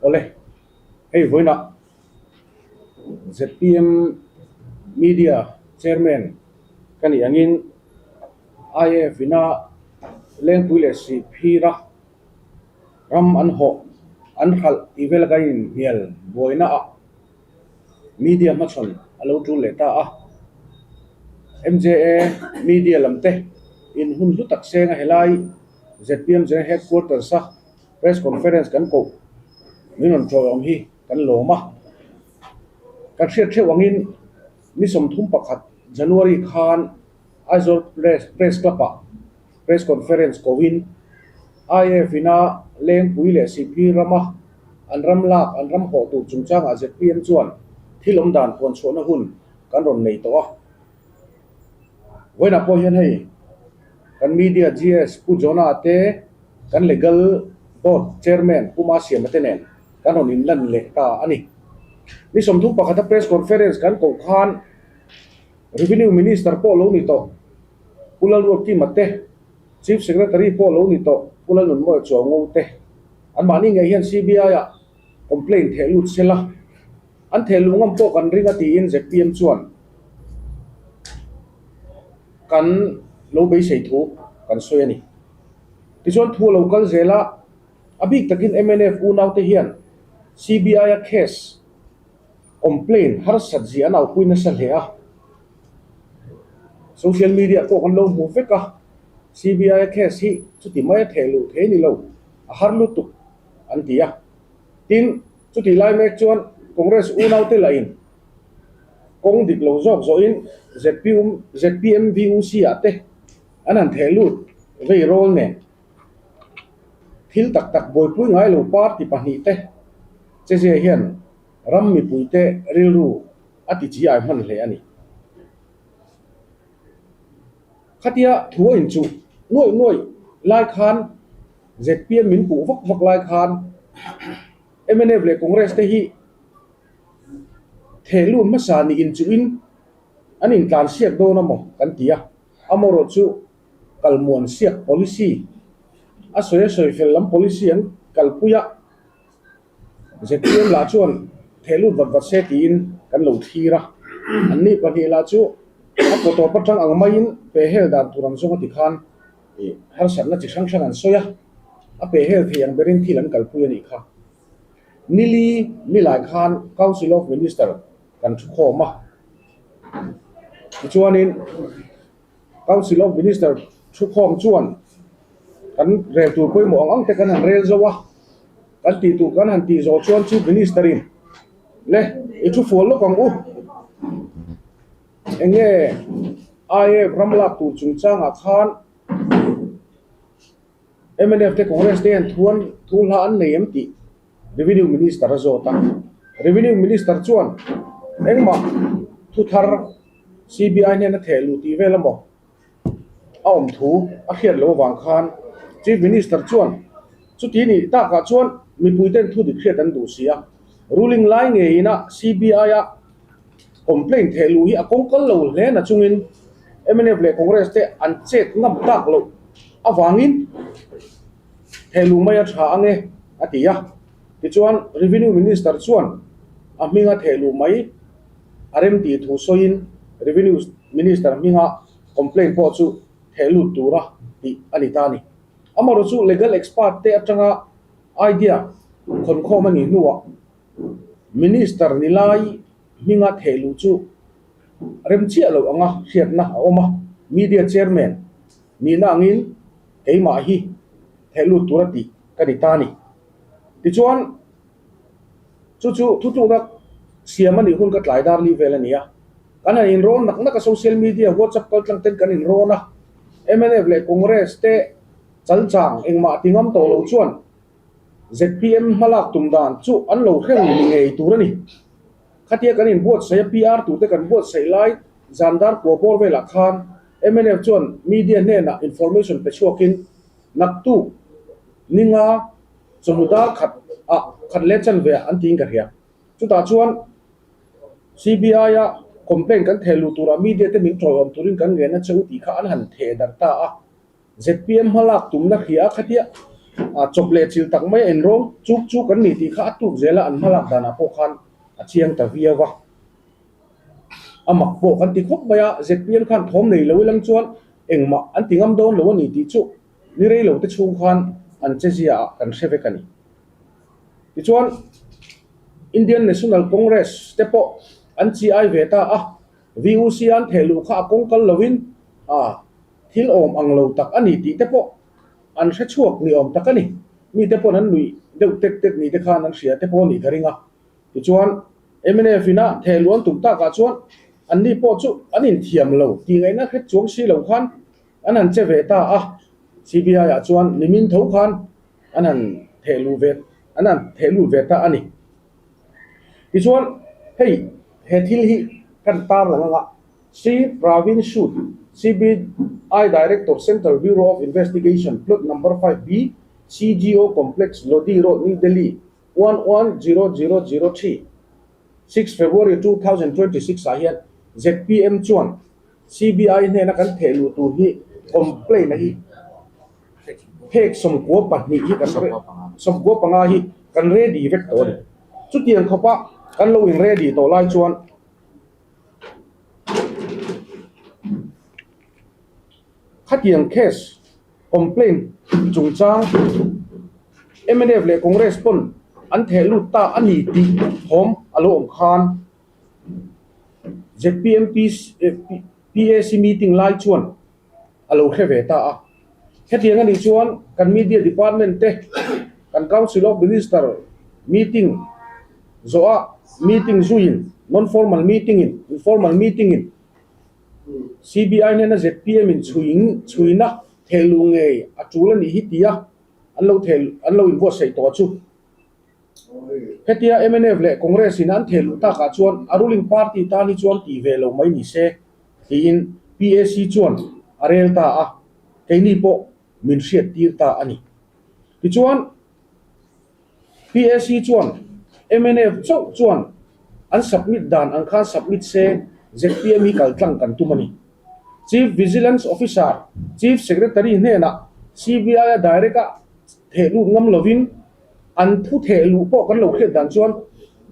ole hey voina ZPM media chairman kani angin IF ina leng puile si phira ram an ho an khal ivel gain hial boina a media machon alo tu leta a MJA media lamte in hun lu tak senga helai ZPM je headquarters sa press conference kan ko minon tro om hi kan loma kan thre wangin ni som thum pakhat January khan Azor press club press conference kowin IF ina leng puile CP rama an ram lak an ram ho tu chungchang a ZPM chuan thilom dan pon chona hun kan ron nei to a voina po hian hei kan media GS pu jona te kan legal board chairman kuma siamatenen kan ron in lan le ta ani ni som thum pakhat press conference kan ko khan revenue minister po lo ni to pulal ro ki mate chief secretary po lo ni to pulal nun mo chongo te an mani nge hian CBI-a Complaint thelut sela an thelungam po kan ringa ti in ZPM chuan kan lo be sei thu kan soyani ti chuan thu local zela abik takin MNF u naute hian CBI-a case complaint har satji an au puina sal he a social media ko kan lo mu feka CBI-a case hi chuti mai thelu the ni lo a har lu tu an tia tin chuti lai mek chuan congress u naute lain kong dik lo jok zo in ZPM VUC ate anan thelu vei rol ne thil tak tak boy pui ngai lo party pahni te che hian ram mi puite rilru ati chi ai man hle ani khatia thuo in chu noi lai khan ZPM min pu vak lai khan MNF le congress te hi thelu masa ni in chu in anin tlan siak do na mo kan tia amoro chu kalmon siak policy a soi fel lam policy an kalpuya ZPM la chuan thelu wat se ti in kan lo thira anni pani la chu a photo patang ang main pe hel dan turang zonga ti khan har san na chi sang sang an soya a pe hel thiang berin thilan kalpuya ni kha nili milai khan council of minister kan thu khoma chuanin council of minister thu khom chuan kan rel tu poi mo ang te kan han rel zowa kan ti tu kan han ti zo chuan chief minister in le i thu fol lo kong u enge ai ramla tu chungchang a khan MNF te congress te an thuan thula an nei em ti revenue minister azota revenue minister chuan engma thu thar CBI ne na thelu ti velamo aom thu a khiat lo wang khan chief minister chuan chuti ni ta ka chuan mi puiten thu di khiat an du sia ruling line nge ina CBI-a complaint thelu hi a kongkal lo le na chungin MNF le congress te an check ngam tak lo a wangin thelu mai a tha ange atia ti chuan revenue minister chuan a minga thelu mai arem ti thu soin revenue minister minga complaint po chu thelu tura ti anitani amaro chu legal expert te atanga idea khon kho mani nuwa minister nilai minga thelu chu rem chia lo anga hiat na oma media chairman ni na angin keima hi thelu turati kanitani ti chuan chu da siamani hun ka tlai dar li velania kana in ron nak social media WhatsApp call tlang ten kan in rona MNF le congress te chalchang engma tingam to lo chuan ZPM malak tumdan chu an lo khreng ni ngei turani khatia kan in bot sai PR tu te kan bot sai lai zandar ko bor vela khan MNF chuan media ne na information pe chokin naktu ninga chonuda khat lechan ve an ting ka hia chu ta chuan CBI-a complaint kan thelu tura media te min trom turin kan nge na cheu ti kha an han the dar ta a ZPM halak tumna khia khatia chop le chil tak mai en rom chuk chuk kan ni ti kha tu zela an malak dana po khan chiang ta viawa amak po kan ti khop baya ZPM khan thom nei lo lang chuan engma an tingam don lo ni ti chu ni rei lo te chung khan an che zia kan hre kani ti chuan Indian National Congress tepo an chi ai veta VUC an thelu kha kongkal lovin thil om ang lo tak ani ti tepo an hre chuak ni om tak ani mi tepo nan nui deuh tek ni te khan an hria tepo ni karinga ti chuan MNF ina thelu an tum ta ka chuan an ni po chu an in thiam lo ti ngai na khet chuang si lo khan an che veta CBI a chuan nimin tho khan an thelu veta ani ti chuan hei he thil hi kan tar langa si Pravin Sood CBI Director Central Bureau of Investigation plot number 5B CGO Complex Lodi Road New Delhi 110003 6 February 2026 ahian ZPM chuan CBI ne na kan thelu tu hi complaint hi phek som ko pa ni hi kan som ko panga hi kan ready vector chu tiang khopa kan lo in ready to lai chuan khatiang case complaint chung chang MNF le Congress pon an thelu ta ani ti hom alo om khan ZPM PAC meeting lai chuan alo kheveta khatiang ani chuan kan media department te kan council of minister meeting zoa meeting zuin non formal meeting in informal meeting in CBI ne na ZPM in chuina thelu nge atula ni hitia anlo invo sei to chu hetia MNF le Congress in an thelu ta ka chuan a ruling party ta ni chuan ti ve lo mai ni se ti in PAC chuan arel ta keini po min hriat tir ta ani ti chuan PAC chuan MNF chuan an submit dan an kha submit se ZPM hi kaltlang kan tumani Chief Vigilance Officer Chief Secretary ne na CBI direct thelu ngam lovin an thu thelu po kan lo khet dan chuan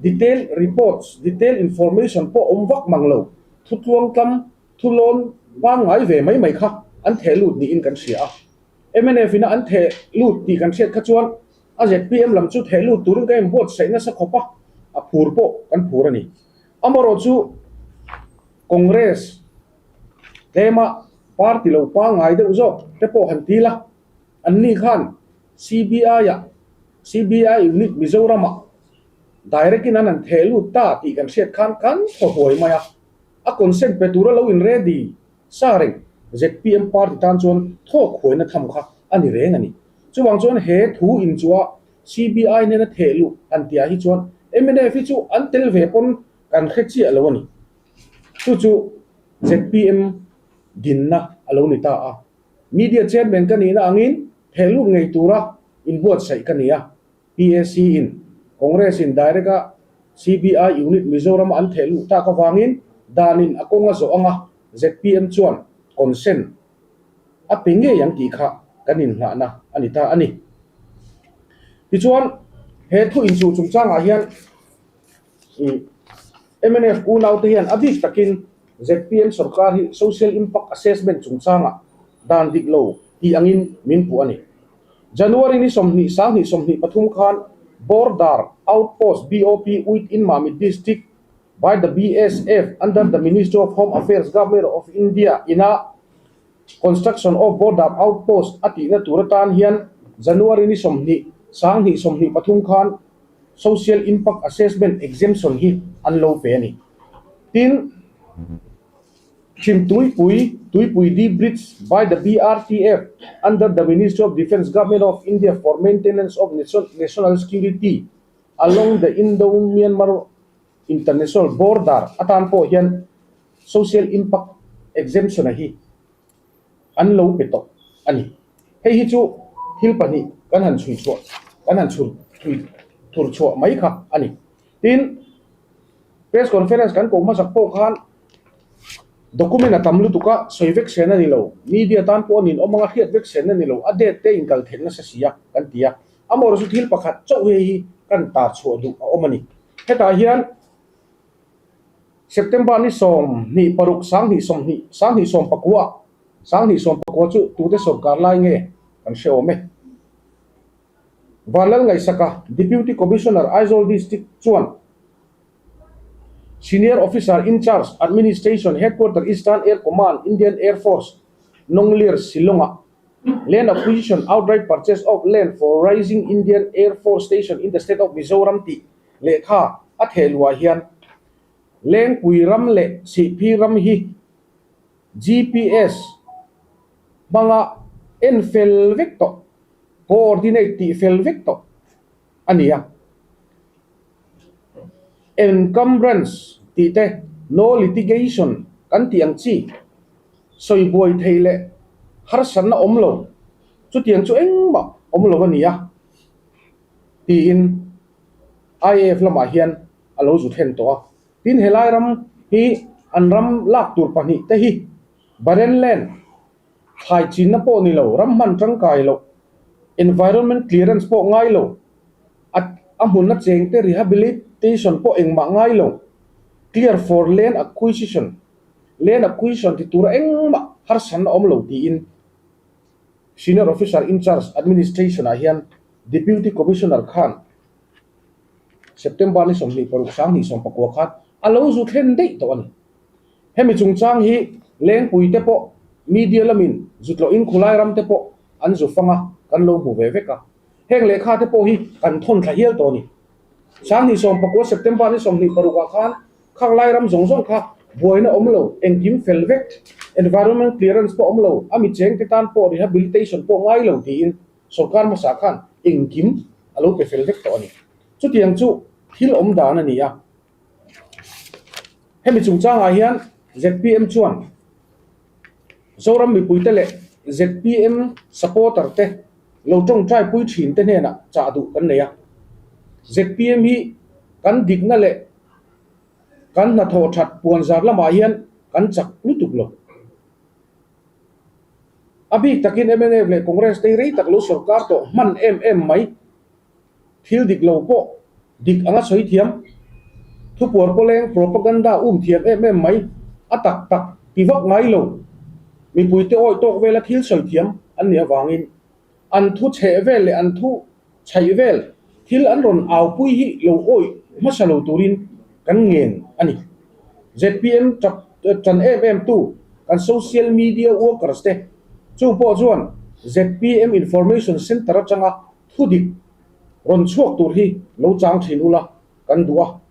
detail reports detail information po omwak manglo thu tuang kam thu lon pa ngai ve mai kha an thelu ni in kan sia MNF ina an thelu ti kan hret kha chuan ZPM lam chu thelu turun kai bot sai na sa khopa phur po kan phur ani amaro chu Congress tema party lo pa ngai de uzo te po hantila anni khan CBI unit Mizoram direct in an thelu ta ti kan hret khan kan hoi maya a consent petura lo in ready saring ZPM party tan chuan thok khoina tham kha ani reng ani chuwang chuan he thu in chuwa CBI ne na thelu an tia hi chuan MNF chu an tel ve pon kan khechi alawani chu ZPM dinna aloni ta media chairman kanina angin thelu ngei tura in bot sai kania PAC in Congress in direct CBI unit Mizoram an thelu ta ka wangin danin akonga zo anga ZPM chuan consent pinge yang ti kha kanin hna na anita ani ti chuan he thu in chu chung changa hian MNF ku nau te hian abik takin ZPM sarkar hi social impact assessment chung changa dan dik lo ti angin min pu ani January ni somni pathum khan border outpost BOP within Mami district by the BSF under the Ministry of Home Affairs Government of India ina construction of border outpost ati na turatan hian January ni somni pathum khan social impact assessment exemption hi anlo pe ani tin Chim Tuipui D bridge by the BRTF under the Ministry of Defence Government of India for maintenance of national security along the Indo-Myanmar international border atan po hian social impact exemption hi anlo peto ani hei hi chu thil pani kan han chui chu kan han chur thui thur chu mai kha ani tin press conference kan ko ma sak po khan document atam lu tuka soivek sena ni lo media tan po nin omanga hiat vek sena ni lo ade te inkal thenna sa sia kan tia amor su thil pakhat chaw he kan ta chu du omani heta hian September ni som ni paruk sang ni som pakwa chu tu te sarkar lai nge kan she ome walal ngai saka deputy commissioner Aizawl district chuan senior officer in charge administration headquarter Eastern Air Command Indian Air Force Nonglir Silonga land acquisition outright purchase of land for rising Indian Air Force station in the state of Mizoram ti lekha athelwa hian leng puiram le sipiram hi GPS mga enfel vector coordinate ti fel vector ania encumbrance ti te no litigation kan tiang chi soi boy theile har san na omlo chu tiang chu engma omlo ania ti in IAF lama hian alo zu then to tin helai ram hi anram lak tur pani te hi baren len khai chin na po ni lo ram man tang kai lo environment clearance po ngai lo at amun na cheng te rehabilitation po engma ngai lo clear for land acquisition ti tur engma har san om lo ti in senior officer in charge administration a hian deputy commissioner khan September ni som ni paruk sang ni som pakwa khat alo zu thlen dei to ani hemi chungchang hi leng pui te po media lamin zutlo in khulai ram te po an zu fanga kan lo bu ve veka heng lekha te po hi kan thon thla hial to ni sang ni som pakwa September ni som ni paruka khan khang lai ram zong zong kha boina omlo engkim felvek environment clearance po omlo ami cheng te tan po rehabilitation po ngai lo ti in sarkar ma sa khan engkim alo pe felvek to ani chu tiang chu thil om dan ani ya hemi chungchang a hian ZPM chuan zoram mi puitele ZPM supporter te lo tong trai pui thin te hena cha du kan neya ZPM hi kan dik na le kan na tho that puan zar lama hian kan chak lutuk lo abi takin MNA le congress te rei tak lo sarkar to man mai thil dik lo po dik anga soi thiam thu por poleng propaganda thiam mai atak tak piwak ngai lo mi puite oi tok vela thil soi thiam an nia wangin an thu che vel le an thu chai vel thil an ron aw pui hi lo oi masalo turin kan ngen ani ZPM chan tu kan social media workers te chu po chuan ZPM information center changa thu dik ron chuak tur hi lo chang thin ula kan duwa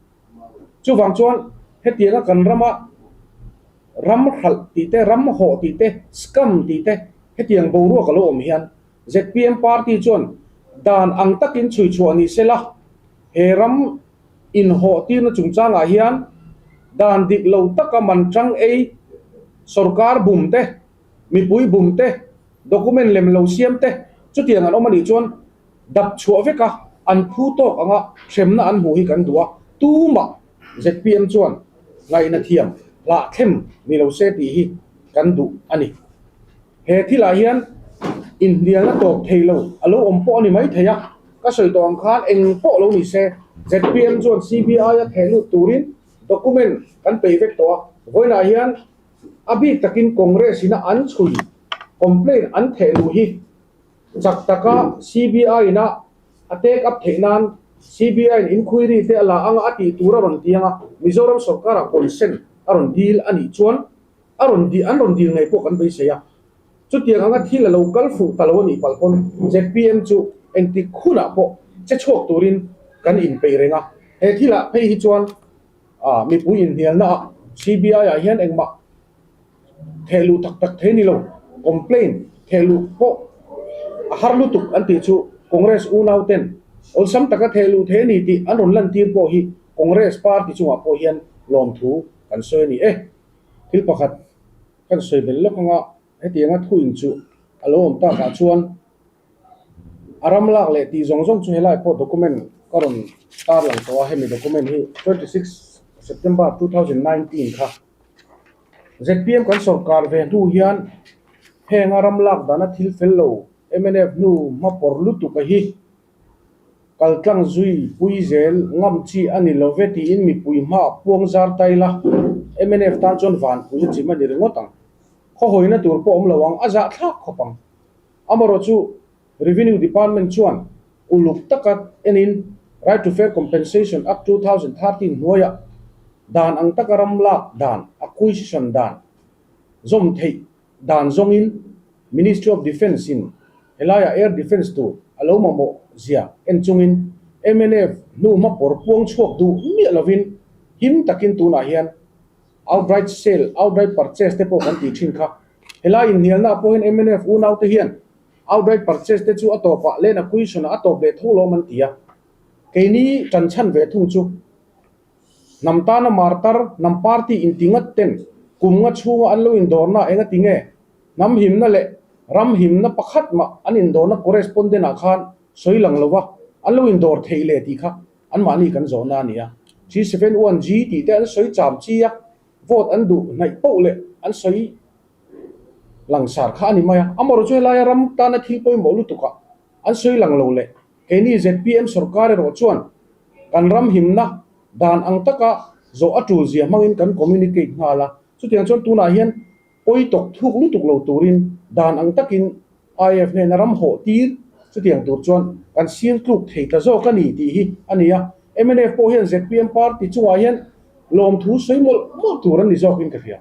chu wang chuan hetianga kan ram khal ti te ram ho ti te scam ti te hetiang bo ro ka lo om hian ZPM party chuan dan ang takin chui chuani sela he ram in ho ti na chungchang a hian dan dik lo taka man chang ei sarkar bum te mi pui bum te document lem lo siam te chu tiang an omani chuan dap chuwa veka an phu to anga semna an hu hi kan duwa tu ma ZPM chuan ngai na thiam la them ni lo se ti hi kan du ani he thila hian India na tok thailo alo ompo ani mai theya ka soi tong khan eng po lo ni se ZPM chuan CBI-a thelu turin document kan pe vek to voina hian abi takin congress ina an chui complaint an thelu hi chak taka CBI na attack up theinan CBI inquiry te ala anga ati tura ron tianga Mizoram sarkara consent aron deal ani chuan aron deal ngai po kan be seya chu tiang anga thila local fu taloni palpon ZPM chu enti khuna po che chok turin kan in pe renga he thila pe hi chuan mi pu in hial na CBI a hian engma thelu tak theni lo complaint thelu po harlu tuk anti chu congress unauten ol sam taka thelu theni ti anon lan tir po hi congress party chu po hian lom thu kan soi ni thil pakhat kan soi bel lokanga hetianga thuin chu alom ta ka chuan aram lak le ti zong chu helai po document karon tar lang to hemi document hi 26 September 2019 kha ZPM kan sarkar ve nu hian henga ram lak dana thil fel lo MNF nu ma porlu tu ka hi kaltlang zui pui zel ngam chi ani loveti in mi pui ma puang zar taila MNF ta chon van pui chi ma ni ngotang kho hoina tur po om lawang aza thak khopang amaro chu revenue department chuan uluk takat enin right to fair compensation act 2013 noya dan ang takaram lak dan acquisition dan zom thei dan zongin Ministry of Defence in helaya air defense tu aloma mo zia enchungin MNF nu ma por puang chok du mi lovin him takin tu na hian outright sale outright purchase te po kan ti thin kha helai in nial na po hin MNF u nau te hian outright purchase te chu atopa len acquisition atop le thulo man tia keini chan chan ve thung chu namta na martar nam party intingat ten kumnga chunga anlo in dorna enga tinge nam him na le ram him na pakhat ma anin dorna correspondent akhan soilang lova anlo in dor theile ti kha an mani kan zona nia G71G ti te an soi cham chi ya vote an du nai po le an soi langsar kha ni maya amaro choi la ram ta na thi poi molu tu ka an soi lang lo le keni ZPM sarkar ro chuan kan ram him na dan ang taka zo atu zia mangin kan communicate hala chu tiang chon tu na hian oi tok thuk lu tuk lo turin dan ang takin IF ne naram ho tir chu tiang tur chuan kan sir tluk thei ta zo ka ni ti hi ania MNF po hian ZPM party chuwa hian lom thu soimol mo turan ni zo kin ka fia